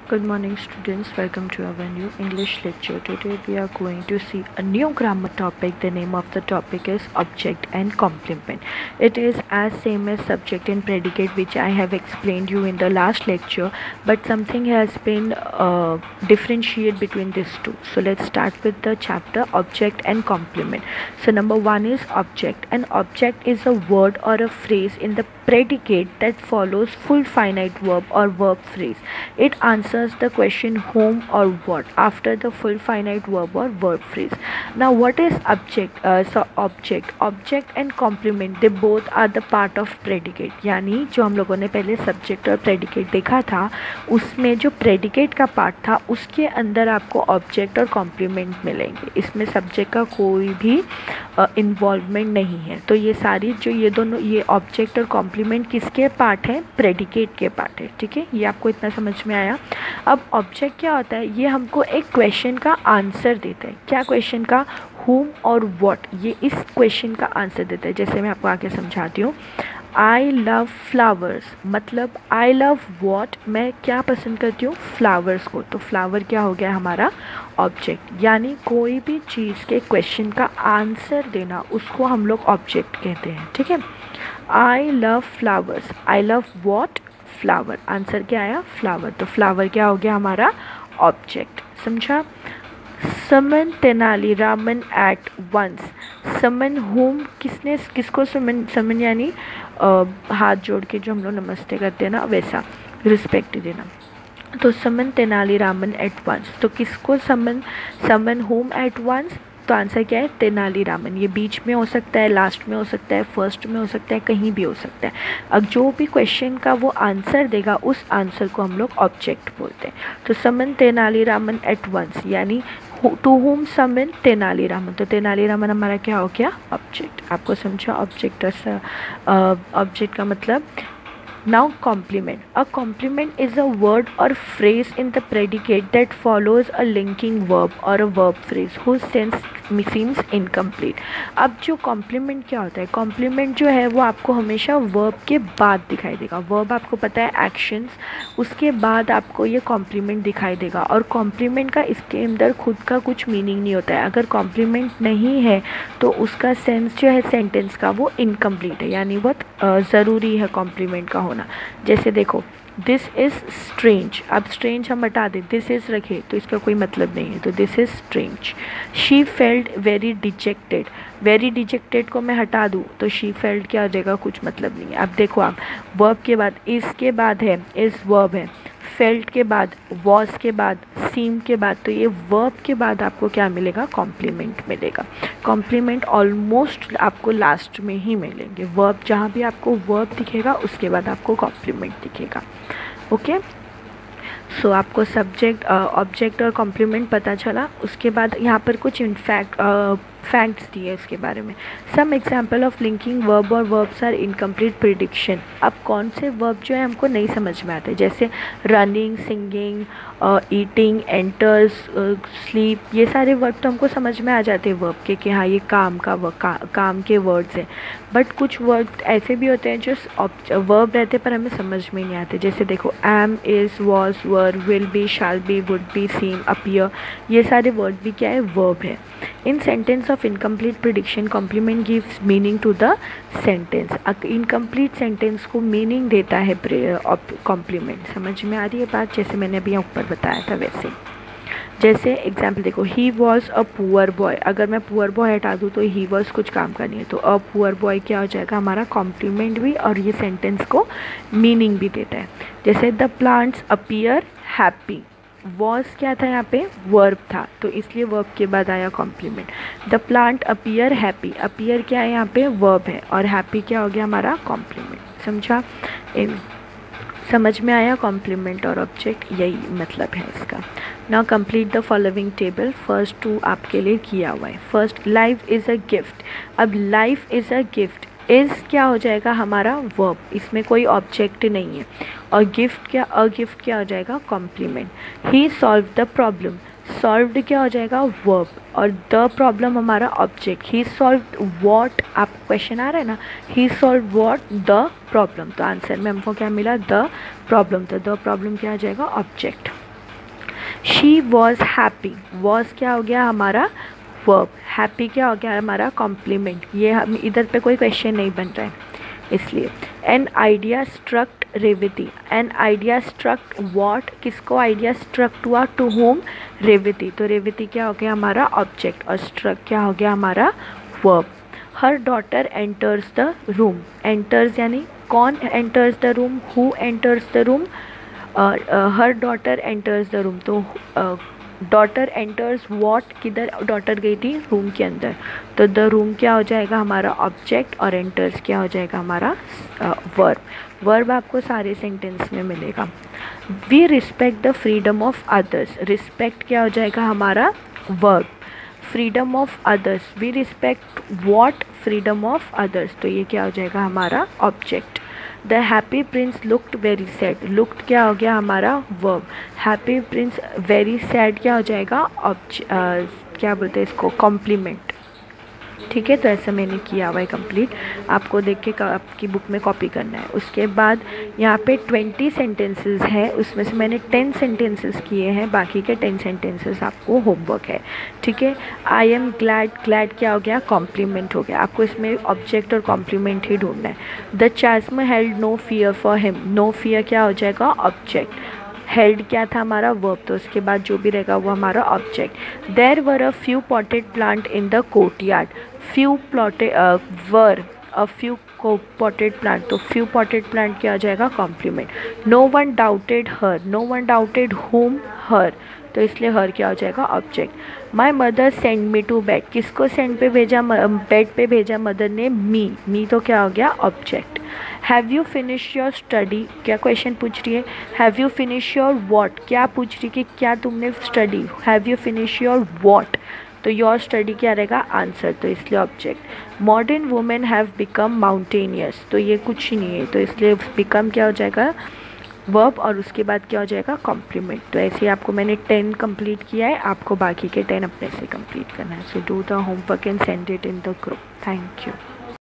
Good morning students, welcome to our new English lecture. Today we are going to see a new grammar topic. The name of the topic is object and complement. It is as same as subject and predicate which I have explained you in the last lecture, but something has been differentiate between these two. So let's start with the chapter object and complement. So number one is object. An object is a word or a phrase in the predicate that follows full finite verb or verb phrase. It answers the question whom or what after the full finite verb or verb phrase. Now what is object? Object and complement, they both are the part of predicate. यानी जो हम लोगों ने पहले subject और predicate देखा था, उसमें जो predicate का part था उसके अंदर आपको object और complement मिलेंगे. इसमें subject का कोई भी इन्वॉल्वमेंट नहीं है. तो ये सारी जो ये दोनों ये ऑब्जेक्ट और कॉम्प्लीमेंट किसके पार्ट है? प्रेडिकेट के पार्ट है. ठीक है, ये आपको इतना समझ में आया. अब ऑब्जेक्ट क्या होता है? ये हमको एक क्वेश्चन का आंसर देता है. क्या क्वेश्चन का? whom और what. ये इस क्वेश्चन का आंसर देता है. जैसे मैं आपको आगे समझाती हूँ. आई लव फ्लावर्स मतलब आई लव वॉट, मैं क्या पसंद करती हूँ? फ्लावर्स को. तो फ्लावर क्या हो गया हमारा? ऑब्जेक्ट. यानी कोई भी चीज़ के क्वेश्चन का आंसर देना उसको हम लोग ऑब्जेक्ट कहते हैं. ठीक है. I love flowers, I love what? Flower. Answer क्या आया? फ्लावर. तो फ्लावर क्या हो गया हमारा? ऑब्जेक्ट. समझा? समन तेनालीरामन एट वंस. समन होम किसको समन? समन यानी हाथ जोड़ के जो हम लोग नमस्ते करते हैं ना, वैसा रिस्पेक्ट देना. तो समन तेनालीरामन एट वंस. तो किसको समन? समन होम एट वंस. तो आंसर क्या है? तेनालीरामन. ये बीच में हो सकता है, लास्ट में हो सकता है, फर्स्ट में हो सकता है, कहीं भी हो सकता है. अब जो भी क्वेश्चन का वो आंसर देगा उस आंसर को हम लोग ऑब्जेक्ट बोलते हैं. तो समन तेनालीरामन एट वंस यानी टू होम समन तेनालीरामन. तो तेनालीरामन हमारा क्या हो गया? ऑब्जेक्ट. आपको समझा ऑब्जेक्ट? ऑब्जेक्ट का मतलब. Now complement. A complement is a word or phrase in the predicate that follows a linking verb or a verb phrase whose sense seems incomplete. अब जो complement क्या होता है? complement जो है वो आपको हमेशा verb के बाद दिखाई देगा. verb आपको पता है actions, उसके बाद आपको ये complement दिखाई देगा. और complement का इसके अंदर खुद का कुछ meaning नहीं होता है. अगर complement नहीं है तो उसका sense जो है sentence का वो incomplete है, यानी बहुत ज़रूरी है complement का होना. जैसे देखो, दिस इज़ स्ट्रेंज. अब स्ट्रेंज हम हटा दें, दिस इज़ रखे तो इसका कोई मतलब नहीं है. तो this is strange. She felt very dejected. Very dejected को मैं हटा दूँ तो शी फेल्ट क्या हो जाएगा? कुछ मतलब नहीं है. अब देखो आप, वर्ब के बाद इज़ के बाद है, इज़ वर्ब है, फेल्ट के बाद, वॉज के बाद, सीम के बाद. तो ये वर्ब के बाद आपको क्या मिलेगा? कॉम्प्लीमेंट मिलेगा. कॉम्प्लीमेंट ऑलमोस्ट आपको लास्ट में ही मिलेंगे. वर्ब जहाँ भी आपको वर्ब दिखेगा उसके बाद आपको कॉम्प्लीमेंट दिखेगा. ओके. सो आपको सब्जेक्ट, ऑब्जेक्ट और कॉम्प्लीमेंट पता चला. उसके बाद यहाँ पर कुछ फैक्ट्स दिए इसके बारे में. Some example of linking verb और वर्ब्स आर इनकम्प्लीट प्रिडिक्शन. अब कौन से वर्ब जो है हमको नहीं समझ में आते, जैसे running, singing, eating, enters, sleep. ये सारे वर्ब तो हमको समझ में आ जाते हैं वर्ब के कि हाँ ये काम काम के वर्ड्स हैं. बट कुछ वर्ड ऐसे भी होते हैं जो वर्ब रहते पर हमें समझ में नहीं आते. जैसे देखो, am, is, was, were, will be, shall be, would be, seem, appear. ये सारे वर्ड भी क्या है? वर्ब है. In sentence of incomplete prediction complement gives meaning to the sentence. Incomplete sentence को मीनिंग देता है कॉम्प्लीमेंट. समझ में आ रही है बात? जैसे मैंने अभी ऊपर बताया था वैसे. जैसे एग्जाम्पल देखो, he was a poor boy. अगर मैं पुअर बॉय हटा दूँ तो ही वॉज कुछ काम का नहीं है. तो अ पुअर बॉय क्या हो जाएगा? हमारा कॉम्प्लीमेंट भी और ये सेंटेंस को मीनिंग भी देता है. जैसे the plants appear happy. Was क्या था यहाँ पे? वर्ब था, तो इसलिए वर्ब के बाद आया complement. The plant appear happy. Appear क्या है यहाँ पे? वर्ब है. और हैप्पी क्या हो गया हमारा? कॉम्प्लीमेंट. समझा? समझ में आया? कॉम्प्लीमेंट और ऑब्जेक्ट यही मतलब है इसका. Now complete the following table. First two आपके लिए किया हुआ है. First, life is a gift. अब life is a gift, is क्या हो जाएगा हमारा? वर्ब. इसमें कोई ऑब्जेक्ट नहीं है. और गिफ्ट क्या? अ गिफ्ट क्या हो जाएगा? Complement. He solve the problem. Solved क्या हो जाएगा? वर्ब. और द प्रॉब्लम हमारा ऑब्जेक्ट. He solved what. आप क्वेश्चन आ रहा है ना, he solve what? The problem. तो आंसर में हमको क्या मिला? The problem. तो द प्रॉब्लम क्या आ जाएगा? Object. She was happy, was क्या हो गया हमारा वर्ब, हैप्पी क्या हो गया हमारा कॉम्प्लीमेंट, ये हम इधर पे कोई क्वेश्चन नहीं बन रहा है इसलिए। An idea struck Revati, an idea struck what, किसको आइडिया स्ट्रक्ट हुआ, टू होम, रेवती, तो रेवती क्या हो गया हमारा ऑब्जेक्ट और स्ट्रक क्या हो गया हमारा verb. Her daughter enters the room, enters यानी कौन enters the room, who enters the room, her daughter enters the room, तो डॉटर एंटर्स वॉट, किधर डॉटर गई थी रूम के अंदर, तो द रूम क्या हो जाएगा हमारा ऑब्जेक्ट और एंटर्स क्या हो जाएगा हमारा वर्ब। वर्ब आपको सारे सेंटेंस में मिलेगा। We respect the freedom of others, respect क्या हो जाएगा हमारा verb, freedom of others, we respect what, freedom of others, तो ये क्या हो जाएगा हमारा object. The happy prince looked very sad, looked क्या हो गया हमारा verb, happy prince, very sad क्या हो जाएगा क्या बोलते हैं इसको कॉम्प्लीमेंट। ठीक है, तो ऐसा मैंने किया हुआ है कंप्लीट, आपको देख के आपकी बुक में कॉपी करना है। उसके बाद यहाँ पे 20 सेंटेंसेस है, उसमें से मैंने 10 सेंटेंसेस किए हैं, बाकी के 10 सेंटेंसेस आपको होमवर्क है। ठीक है, आई एम ग्लैड, ग्लैड क्या हो गया कॉम्प्लीमेंट हो गया, आपको इसमें ऑब्जेक्ट और कॉम्प्लीमेंट ही ढूंढना है। The chasm held no fear for him, no fear क्या हो जाएगा ऑब्जेक्ट, हेल्ड क्या था हमारा वर्ब, तो उसके बाद जो भी रहेगा वो हमारा object. There were a few potted plant in the courtyard, few plotted were a few potted plant, तो फ्यू पॉटेड प्लांट क्या आ जाएगा complement. No one doubted her, no one doubted whom, her, तो इसलिए हर क्या हो जाएगा object. My mother send me to bed, किसको सेंड पे भेजा, बेड पे भेजा मदर ने, मी तो क्या हो गया object. Have you finish your study, क्या क्वेश्चन पूछ रही है, have you finish your what, क्या पूछ रही है कि क्या तुमने study, have you finish your what, तो योर स्टडी क्या रहेगा आंसर, तो इसलिए object. Modern women have become mountainous, तो ये कुछ ही नहीं है, तो इसलिए बिकम क्या हो जाएगा वर्ब और उसके बाद क्या हो जाएगा कॉम्प्लीमेंट। तो ऐसे ही आपको मैंने 10 कंप्लीट किया है, आपको बाकी के 10 अपने से कंप्लीट करना है। So do the homework and send it in the group. Thank you.